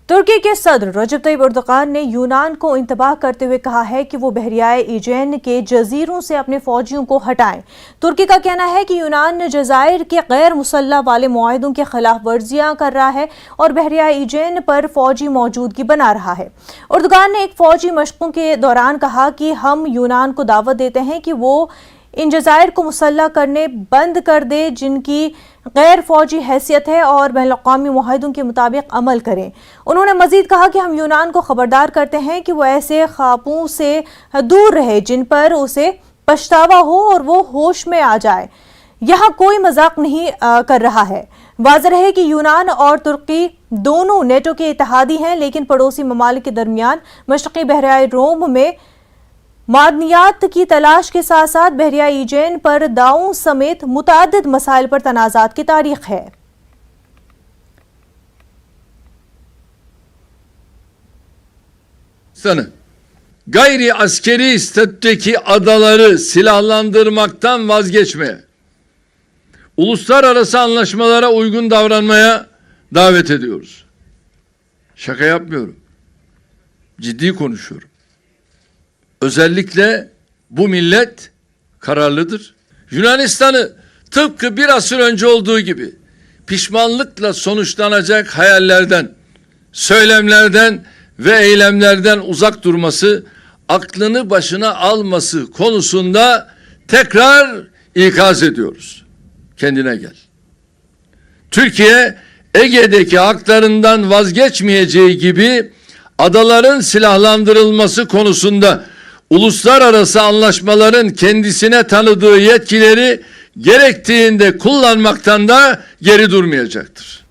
ترکی کے صدر رجب طیب اردوغان نے یونان کو انتباہ کرتے ہوئے کہا ہے کہ وہ بحیرہ ایجین کے جزیروں سے اپنے فوجیوں کو ہٹائیں۔ ترکی کا کہنا ہے کہ یونان جزائر کے غیر مسلح والے معاہدوں کے خلاف ورزیاں کر رہا ہے اور بحیرہ ایجین پر فوجی موجودگی بنا رہا ہے۔ اردوغان نے ایک فوجی مشقوں کے دوران کہا کہ ہم یونان کو دعوت دیتے ہیں کہ وہ ان جزائر کو مسلح کرنے بند کر دے جن کی غیر فوجی حیثیت ہے اور بین الاقوامی معاہدوں کے مطابق عمل کریں۔ انہوں نے مزید کہا کہ ہم یونان کو خبردار کرتے ہیں کہ وہ ایسے خاپوں سے دور رہے جن پر اسے پچھتاوا ہو اور وہ ہوش میں آ جائے۔ یہاں کوئی مذاق نہیں کر رہا ہے۔ واضح ہے کہ یونان اور ترکی دونوں نیٹو کے اتحادی ہیں، لیکن پڑوسی ممالک کے درمیان مشرقی بحیرہ روم میں معدنیات کی تلاش کے ساتھ ساتھ بحیرہ ایجین پر داؤں سمیت متعدد مسائل پر تنازعات کی تاریخ ہے۔ Gayri askeri statüdeki adaları silahlandırmaktan vazgeçmeye, uluslararası anlaşmalara uygun davranmaya davet ediyoruz. Şaka yapmıyorum. Ciddi konuşuyorum. Özellikle bu millet kararlıdır. Yunanistan'ı tıpkı bir asır önce olduğu gibi pişmanlıkla sonuçlanacak hayallerden, söylemlerden ve eylemlerden uzak durması, aklını başına alması konusunda tekrar ikaz ediyoruz. Kendine gel. Türkiye, Ege'deki haklarından vazgeçmeyeceği gibi adaların silahlandırılması konusunda uluslararası anlaşmaların kendisine tanıdığı yetkileri gerektiğinde kullanmaktan da geri durmayacaktır.